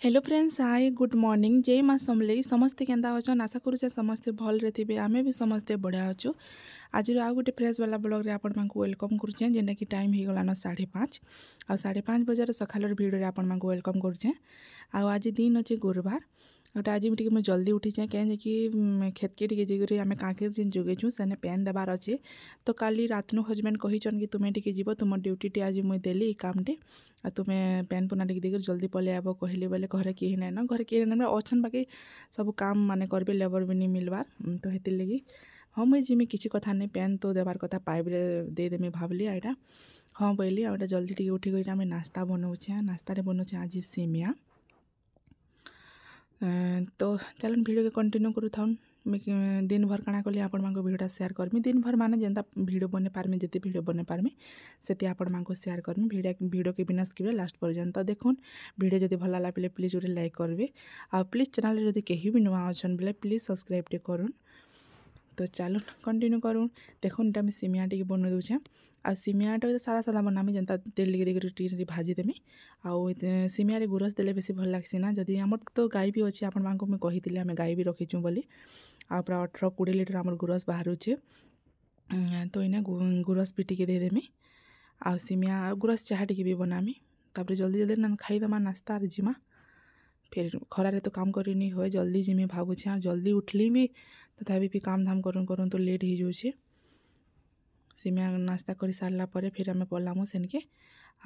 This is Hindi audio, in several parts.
हेलो फ्रेंड्स, हाय गुड मॉर्निंग। जय माँ समलेई। समस्ते केंदा अछन? आशा करूचे समस्ते भल रे थिबे। आमे भी समस्ते बढ़िया अछु। आज आउ गोटे फ्रेश वाला ब्लॉग रे आपण मानकु वेलकम करूचे, जेंटा कि टाइम ही गलानो 5:30 आ 5:30 बजे सखालर वीडियो रे आपण मानकु वेलकम करूचे। आज दिन अच्छे गुरुवार। गोटे आज भी मुझे जल्दी उठीचे कहीं कि खेतके टे जाकर आम कांकेर दिन जोगेचु सेने पेन देवार अच्छे। तो काली रात नु हजबैंड कहीचन कि तुम्हें टे जीव तुम ड्यूटी टे आज मुझे देली कामटे आ तुम्हें पेन पुना टे देकर जल्दी पलि आब कहली बोले घर किए ना घर किए ना अच्छन बाकी सब काम माने करबे लेबर भी नहीं मिलबार। तो हेतिर लगी हाँ मुझे जिमी किसी कथा नहीं पेन तो देवार कथा पाइप देदेमी भावली यहाँ हाँ बोली आ जल्दी टे उठी गई आम नास्ता बनाऊे। नास्ता बनाऊे आज सिमिया। तो चलन वीडियो के कंटिन्यू करू था। दिन भर काଣା कली आपण मानको वीडियो शेयर करमी। दिन भर माने जेंता वीडियो बने पारमी जति वीडियो बने पारमी सेति आपण मानको शेयर करमी। वीडियो के बिना स्किप लास्ट पर्यंत देखुन। वीडियो जदि भल लागला प्लीज प्लीज गोटे लाइक करबे आ प्लीज चैनल जदि केही भी नुआ अछन बोले प्लीज सब्सक्राइब टे करूँ। तो चलो कंटिन्यू करूँ। देखुन इटा सिमिया टे बन दूचे आ सिमियाटा सादा सादा बनामी जेंता तेल लगे देकर टी भाजी देमी। आउ सिमिया रे गुरस देले बेसी भल लागसी ना। जदि आमर तो गाय भी अच्छे आपण मानको मैं कही आम गाय भी रखीचु बोली आ पूरा 18-20 लीटर आमर गुरस बाहरुचे। तो इना गुरस भी टिके देदेमी आ सिमिया गुरस चाह टिके भी बनामी। तापर जल्दी जल्दी ना खाईदमा नास्ता आर जिमा। फिर खरारे तो काम करनी हुए जल्दी जिमी भावुछे आ जल्दी उठली भी तथापि भी काम धाम करूँ करूँ तो लेट हो जाऊे। सिमिया नास्ता कर सारा पर फिर आम पलामु सेनके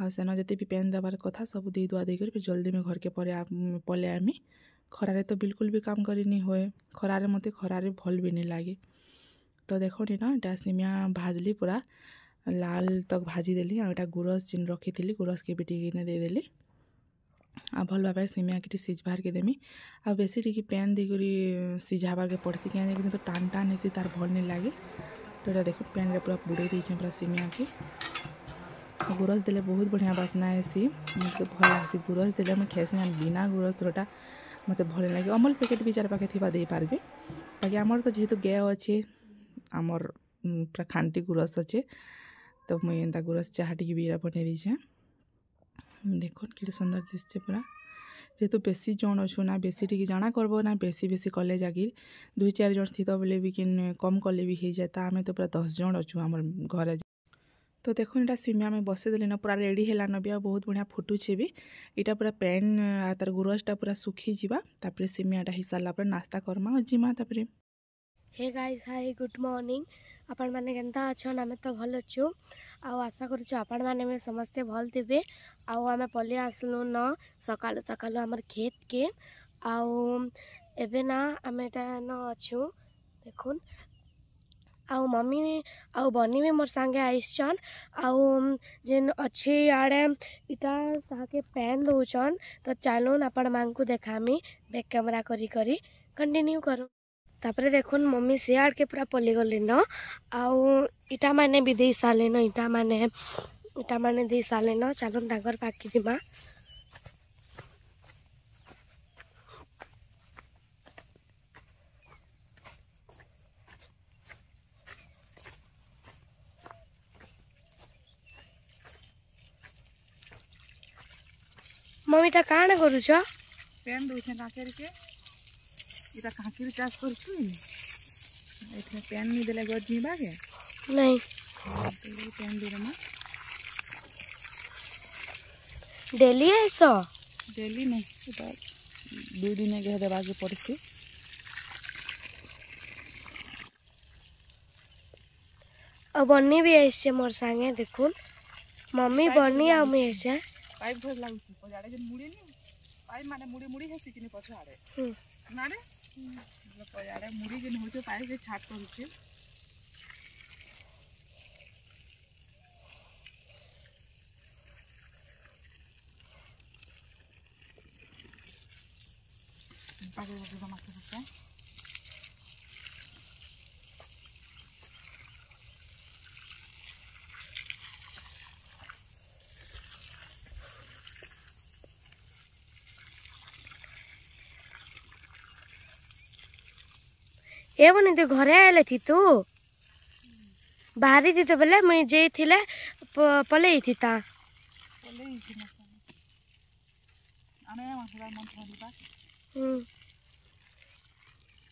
आ सेन जते भी पेन देवार कथा सब दे दुआ देकर फिर जल्दी में घर के पले आमी। खरारे तो बिल्कुल भी काम करनी हुए खरारे मत खरारे भल भी नहीं लगे। तो देखो नी ना इटा सिमिया भाजली पूरा लाल तक भाजी देली आ इटा गुरस जिन रखी थी गुरस के भी टिके देदेली आ भल भाव सिमिया के सिझबार के देमी आ बेसी टिके पेन देकर सिझाबार के पड़सी क्या तो टान टान हेसी तार भल नहीं लगे। तो ये देखो पेन रे पूरा बुड़े दीचे पूरा सिमिया के गुरस देले बहुत बढ़िया बास्ना हेसी मत भल लगे। गुरस देले मुझे खेसी बिना गुरस रोटा मत भल लगे। अमूल पैकेट भी चार पाखे थी दे पार्बे बाकी आमर तो जेहेतु गाय अच्छे आमर पूरा खांटी गुरस अच्छे। तो मुझे एंता गुरस चाह टी भी बन दीचे। देखो कि सुंदर दिशे पूरा जेहेतु बेसी जन अच्छु ना बेसी टी जाना करबो ना बेसी बेसी कले जागिर 2-4 जन थी तो बोले भी कि कम कले भी हो जाता। आम तो पूरा 10 जन अच्छु आम घर। तो देखो इटा सिमिया में बसे देली ना पूरा रेडी है भी बहुत बढ़िया फुटुचे भी इटा पूरा पेन तार गुरसटा पूरा सुखी जावा। तापर सिमियाटा हो सारा पर नास्ता करमा जिमा। तापर hey guys hi good morning. आपण माने केनता अछन? आमे तो भल अच्छु आ आशा करूछु आपण माने में समस्ते भल थिबे। आउ आमे पले आसलु न सकाल सकाल हमर खेत के आउ एबे ना आमे ता न अच्छु देखुन आउ मम्मी आउ बनी में मोर संगे आइछन आउ जेन अच्छे आड़े इटा ताके पेन दउछन। तो चलून आपण मानकु देखामी बैक कैमरा करी करी कंटिन्यू करू। तापरे देखुन मम्मी सियाड़ के पूरा पली गले न आउ इटा माने भी दे साले न इटा माने दे साले न। चलन ताकर पाखी जिमा। मम्मी टा काण करूछ? पेन दउछे काकेर के इटा काकेर चाष करछु एठे पेन नहीं देले गज जीवा के नहीं तो पेन दे रमा डेली ऐसो डेली नहीं इटा 2 दिन के देवा के पड़सी। और बन्नी भी ऐसे मोर संगे देखुन मम्मी बन्नी आ मैं ऐसे पाइप धर लागु पजाड़े जे मुड़ी नहीं पाइप माने मुड़ी मुड़ी है सिकनी पछाड़े नारे पजाड़े मुड़ी जे होचे पाइप जे छाट करूचे पागे वो माथे पछा ए बनी तू घरे आले थी तू बाहरी थी तो बोले मुझे जे थिले पले थी ता पले ही थी ଆମେ ମାସଟା ମନ ଧରିବା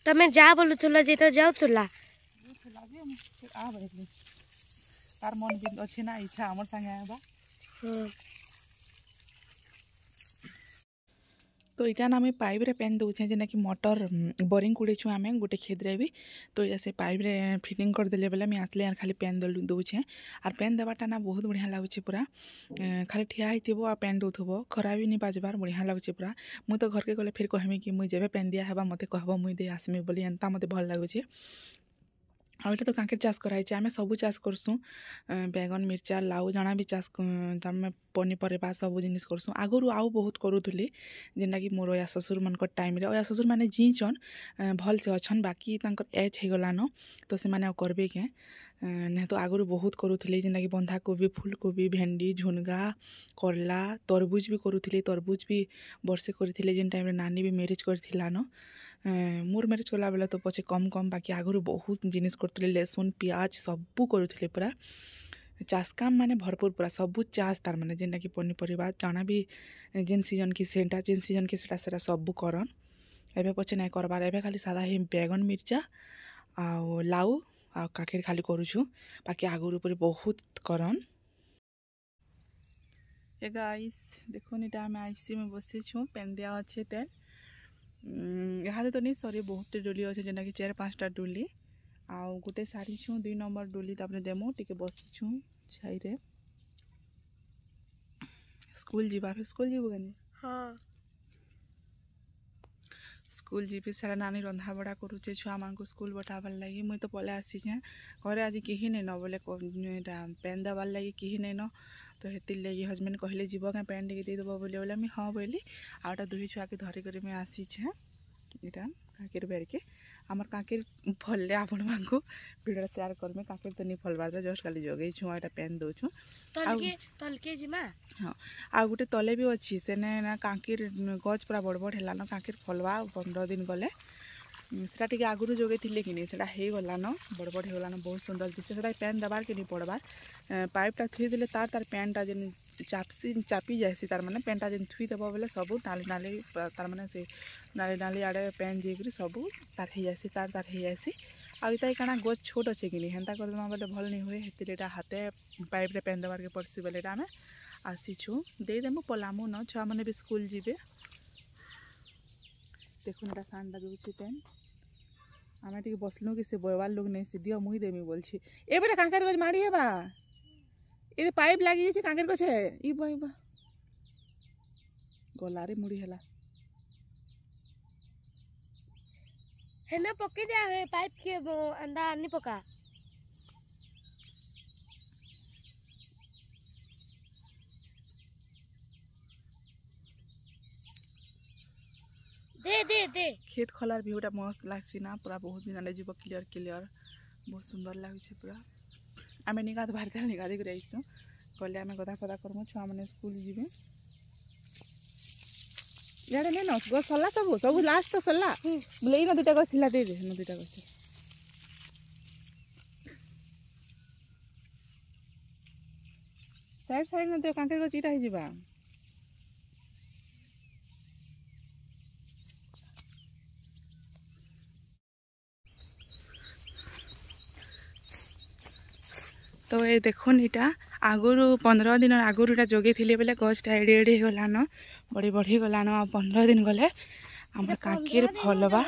ତମେ ଯା ବୋଲୁଥିଲ ଯେ ତ ଯାଉଥିଲା ଥିଲା ଯେ ମୁଁ ଆ ବହିଲି ତାର ମନ ବି ଅଛି ନା ଇଚ୍ଛା ଆମର ସାଙ୍ଗେ ଆଇବା तो इटा ना आम पाइप रे पेन दौचे जेनाकि मोटर बोरिंग कुड़ेछु आम गोटे खेदरे भी तो ये से पाइप रे फिटिंग करदे बेले मैं आसले खाली पेन दौचे आर पेन देवाटा ना बहुत बढ़िया लगुच पूरा खाली ठिया हो आ पेन दौथब खरा भी नहीं बाजबार बढ़िया लगुच पूरा मुझे तो घर के गले फिर कहमी कि मुझे पेन दिया है मत कह मुझे आसमी बोली एंता मत भल लगुच आ तो कांकेर चाष कराई आम सब चाष करसूँ बैगन मिर्चा लाउ जाना भी चाष आम पनीपरिया सब जिनिस करसूँ आगु आउ बहुत करूली जेनटा कि मोर या ससुर मन टाइम रे या ससुर मैंने जीचन भल से अच्छन बाकी एज हो गलान तो से मैंने करबे के नहीं तो आगु बहुत करूली जेनटा कि बंधाकोबी फुलकोबी भेंडी झुनगा करला तरबुज भी करूली तरबुज भी वर्षे करी जेन टाइम नानी भी मैरिज करथिलान मोर मैरिज कला बेले तो पछे कम कम बाकी आगु बहुत जिनिस करूली लहसुन पियाज सबू करूली पूरा चाष काम माने भरपूर पूरा सबू चाष तार माने जेनटा कि पनीपरिया जाना भी जेन सीजन की सेटा जेन सीजन की सेटा सबू करन एबे पछे नहीं करबार एबे खाली सादा ही बैगन मिर्चा आ लाउ आ काकेर खाली करूछु बाकी आगुर ऊपर बहुत करन ए गाइस देखो इटा आम आईसी में बसी छु पेन दिया अच्छे तेल यहाँ तो नहीं सरी बहुत डोली अच्छे जेना कि 4-5टा डोली आउ गोटे साड़ी छु 2 नंबर डोली तापरे देमु टिके बसी छु छाई रे स्कूल जीवा फिर स्कूल जीवो गनी हाँ स्कूल जीवी सारा नानी रंधा बड़ा करुचे छुआ मान को स्कूल बटाबार लगी मुई तो पले आसी घरे आज कहीं नहीं न बोले पेन देवार लगी कहीं नहीं न तो हेतिर लगी हजबैंड कहले जीव क्या पेन टे देदेव बोले मुझे हाँ बोली आटा दुई छुआ के धरिक मुझे आसी इटा काकेर बेरके आमर काकेर फलले आपण मानकु वीडियो शेयर करमे काकेर तो नहीं फलबार था जस्ट खाली जगई छु एटा पेन दउछु तलके जिमा हाँ आ गोटे तले भी अच्छी सेने ना काकेर गच पूरा बड़ बड़ हेलान काकेर फलवा 15 दिन गले सेटा टिके आगुरु जोगे थिले कि नहीं सेटा हे गलान बड़ बड़ हेगलान बहुत सुंदर दिसे सेटा पेन दबार के नहीं पड़बार पाइपटा थुई देले तार पेनटा जेन चापी जाएसी तार माने पेनटा जेन थुई देबो बोले सब नाली नाली तार माने से नाली नाली आड़े पेन जेकरी सब तार हे जाएसी तार हे जाएसी आ इता काना गछ छोट अच्छे कि नहीं हेन्ता करदेमा बोले भल नहीं हुए हेतिर एटा हाथे पाइप रे पेन देबार के पड़सी बोले एटा आमे आसीछु दे देमु पलामु न छुआ माने भी स्कूल जीवे देखुन एटा सांडा जोछि पेन आमे टिके बसलु कि से बयवार लोग नहीं से दियो मुई देमी बोलछि ए बेटा कांकर गज मारी हेबा ए पाइप लागी जाइछे कांकर गछ ई बइबा गलारे मुड़ी हेला हेने पके दिया है पाइप के अंदर नहीं पका दे दे दे खेत खलार व्यूटा मस्त लागसी ना पूरा बहुत दिन आले जीव क्लियर क्लियर बहुत सुंदर लागुछे पूरा आमे निगाद भारते निगादी कर आइछु कहले आमे गदा कदा करमु छुआ माने स्कूल जीवे याडे ने न गो सल्ला सब लास्ट तो सल्ला बोले ना दुटा गछ थिला दे दे न दुटा गछ साइड साइड में तो कांकर गछ इटा ही जीवा तो ये देखुन इटा आगुरु 15 दिन आगुरु इटा जगे थिले बेले गछटा एडे एडे गलान बड़ी बढ़ी गलान आ 15 दिन गले हमर काकीर फलबा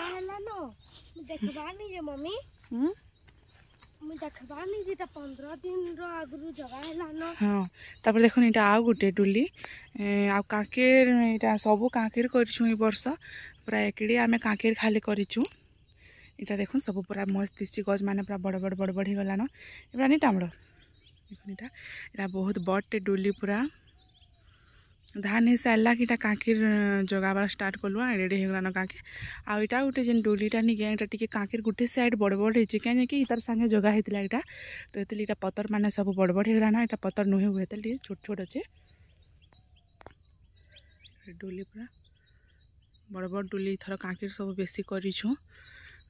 देखबानी जे मम्मी मु देखबानी जेटा 15 दिन रो आगुरु जगा हेलान हां तापर देखुन इटा आ गुटे डुली आ काकीर इटा सब काकीर करछु ई वर्ष पूरा एकडी आमे काकीर खाली करिछु इटा देखुन सब पूरा मस्त दिसछि गज माने पूरा बड़ बड़ बड़ बढ़ी गलान एबरा नि टामड़ देखुन इटा बहुत बड़टे डुली पूरा धान हे सारा कि काकीर जगाबार स्टार्ट कलु एडे होगलान काकी आ इटा गोटे जेन डुलीटा नि गए टिके काकीर गोटे साइड बड़ बड़ होइछि कहीं कि इतार संगे जगा हेतिला इटा तो एतली इटा पतर माने सब बड़ बड़ होगलान इटा पतर नुहे हुए एतली छोट छोट अच्छे डुली पूरा बड़ बड़ डुली थर काकीर सब बेसी करिछु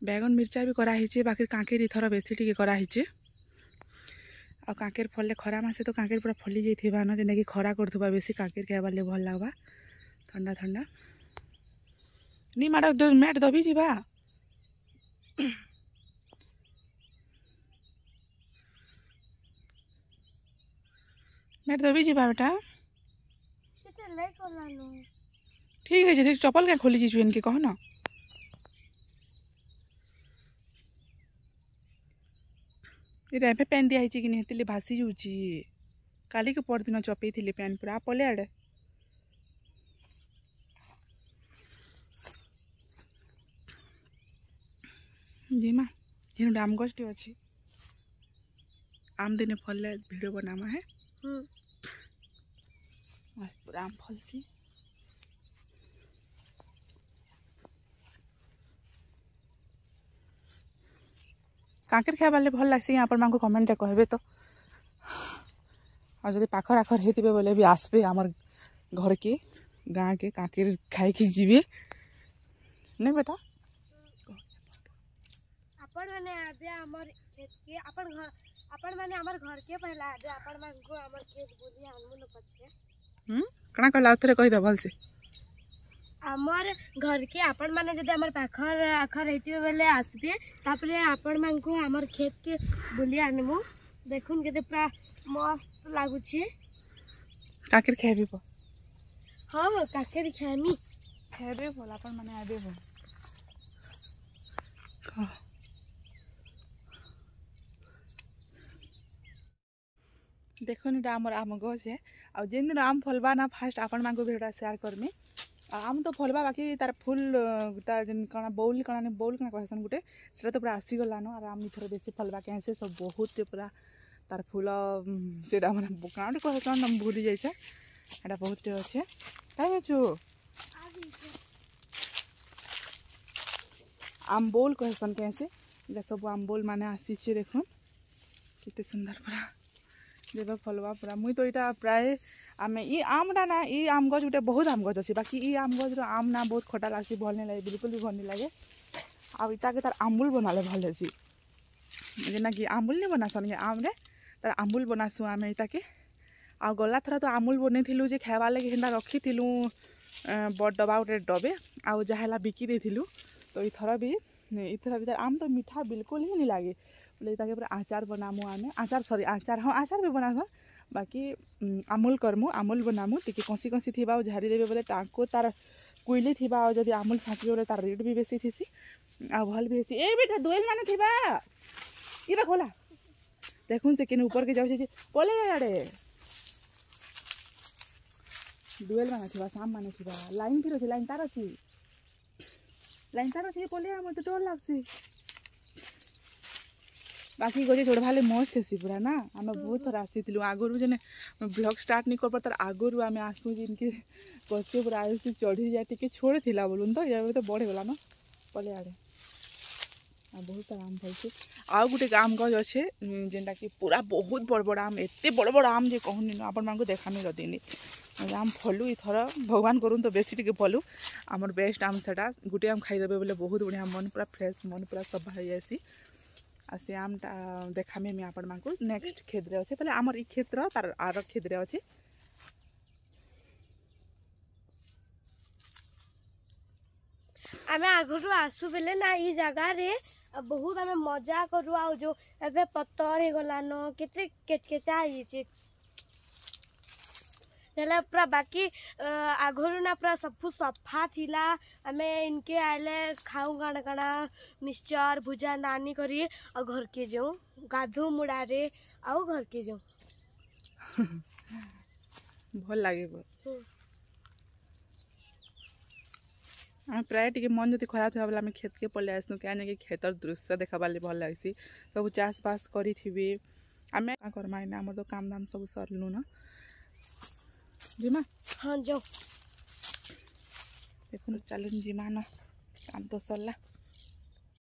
बैगन मिर्चा भी कराही बाकी कांकेर इथर बेसी टिके कराही आ कांकेर फलले खरा मासे तो कांकेर पूरा फली जाइथिबा न जेना कि खरा करथबा बेसी कांकेर खाइबा ले भल लागबा ठंडा ठंडा नी माड़ मैट दबी जीवा मैट दबी जीवा बेटा ठीक है चप्पल क्या खोली जीजु इनके कह ना ये पैन दिखाई कि नहीं भासी जाऊँगी काली के परदिन चपई थी पैन पूरा पले आड़े जी माँ ये आम गछटे अच्छी आम दिने फल वीडियो बनामा है मस्त पूरा आम फलसी कांकेर खाया बाले भल लगे यहाँ पर कमेंट कहबे तो और जब पाखर आखर होते बोले भी आसबे आमर घर के गाँ के कांकेर खाई के जीवे नहीं बेटा अपन माने आबे हमर खेत के अपन माने हमर घर के पहला आबे अपन मान को हमर खेत बुली आनमु न पछे कणा कहला उतरे कहि द भल से हमर घर के अपन माने जदि हमर पाखर आखर हेतिबे बेले आसबे तापरे अपन मान को हमर खेत के बुली आनमु देखुन केते पूरा मस्त लागुची कांकेर खाइबे प हां कांकेर खाइमी खाइबे बोल अपन माने आबे बोल देखो नी आमर आम गछ है आ जेन दिन आम फलबा ना फास्ट आपण मांको भिडियो शेयर करमी आम तो फलबा बाकी तार फुल जेन कणा बौल कणा कहसन गुटे सेटा तो पूरा आसी गलानो और आम इथर बेसी फलबा कैसे सब बहुत पूरा तार फूल सेटा माने कणा कहसन हम भूली जाइछे एटा बहुत अच्छे काहे छु आम बोल कहसन कैसे इला सब आम बोल माने आसी छे देखो कितने सुंदर पूरा देव फलवा पूरा मुई तो यहाँ प्राय आम ई आमटा ना ई आम गछ गोटे बहुत आम गछ अच्छे बाकी ई आम गछ आम ना बहुत खटा लासी भल नहीं लगे बिल्कुल भी भल नहीं लगे आ इता के तार आम्बुल बनाले भल हेसी जेना कि आम्बुल नहीं बनासन के आम रे तार आम्बुल बनासु आम इता के आ गला थरा तो आम्बुल बनै थिलु जे खाइबा लगे हेंदा रखी थिलु बड़ डबा गोटे डबे आ जहाला बिकी देथिलु तो इथर भी तार आम तो मीठा बिल्कुल ही नहीं लगे बोले ताके पूरा आचार बनामु आमे आचार सॉरी आचार हाँ आचार भी बनासु बाकी आमुल करमु आमुल बनामु टिके कसी कसी थिबा और झाड़ी देबे बोले टाको तार कुइली थिबा और जदी आमुल छांचबे बोले तार रेट भी बेसी थिसी आ भल भी हेसी ए बेटा दोएल माने थिबा इबा खोला देखुन से केने ऊपर के जाउ छे बोले आड़े दुएल माने थिबा साम माने थिबा लाइन फिरो लाइन तार अछि बोले हम तो डर लागसी बाकी गजे छोड़ भाले मस्त हेसी पूरा ना आम बहुत थर आसी आगुरी जेने ब्लॉग स्टार्ट नहीं कर पार तार आगुरी आम आसू जिनके गचे पूरा आयुष चढ़ी जाए टी छोड़ थिला बोलून तो ये तो बढ़ गला ना पले आड़े आ बहुत सारा आम फलছে आउ गोटे आम गज अच्छे जेनटा कि पूरा बहुत बड़ बड़ आम एते बड़ बड़ आम जे कहूनी ना आपण मानक देखामी रदिनी आम फलु इथर भगवान करूँ तो बेसी टिके फलु आमर बेस्ट आम सेटा गोटे आम खाईदेवे बोले बहुत बढ़िया मन पूरा फ्रेश मन पूरा सफा हो जासी आ से आमटा देखामी मैं आपण मानक नेक्स्ट खेत रे अच्छे पहले आमर ई क्षेत्र तार आर खेत रे अच्छे आमे आगरु आसु बेले ना ई जगह रे बहुत आमे मजा करू आ जो एबे पत्तर हे गलानो केते केचकेचा आइचे नेला पूरा बाकी आगरु ना पूरा सब कुछ सफा थिला आमे इनके आले खाऊ गाना गाना मिक्सचर भुजा नानी करी और घर के जाऊँ गाधु मुड़ा रे आउ घर के जाऊँ भल लगे प्राय टे मन जब खराब था बोले खेत के पलि आसू क्या कि खेतर दृश्य देखा भल लगे सब चाष बास करी आम करमा आम तो काम दाम सब सरलु न जिमा हाँ जाओ देखो चलो जिमा न काम तो सरला।